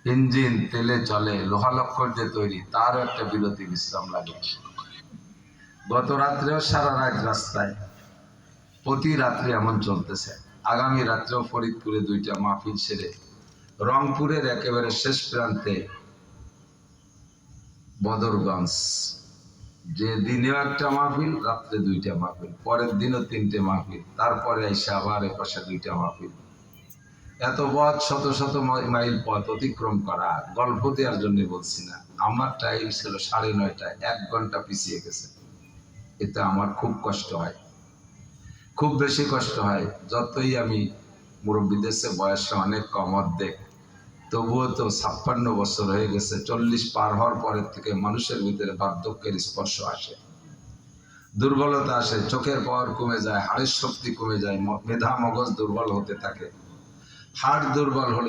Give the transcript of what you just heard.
Engine তেলে চলে, লোহা লক্কর দিয়ে তৈরি, তারও একটা বিরতি বিশ্রাম লাগে। গত রাত্রেও সারা রাত রাস্তায়, প্রতি রাত্রে এমন চলতেছে। আগামী রাত্রেও ফরিদপুরে 2টা মাহফিল সেরে রংপুরের একেবারে শেষ প্রান্তে বদরগঞ্জ, যে দিনেও একটা মাহফিল, রাত্রে 2টা মাহফিল, পরের দিনও 3টে মাহফিল, তারপরে এসে আবার এপাশে 2টা মাহফিল। এত পথ, শত শত মাইল পথ অতিক্রম করা গল্প দেওয়ার জন্য বলছি না। আমার টাইম ছিল 9:30, 1 ঘন্টা পিছিয়ে গেছে। এতে আমার খুব কষ্ট হয়, খুব বেশি কষ্ট হয়। যতই আমি মুরব্বীদের চেয়ে বয়সে অনেক কম, অর্ধেক, তবুও তো 56 বছর হয়ে গেছে। 40 পার হওয়ার পরের থেকে মানুষের ভিতরে বার্ধক্যের স্পর্শ আসে, দুর্বলতা আসে, চোখের পাওয়ার কমে যায়, হাড়ের শক্তি কমে যায়, মেধা মগজ দুর্বল হতে থাকে। হাড় দুর্বল হলে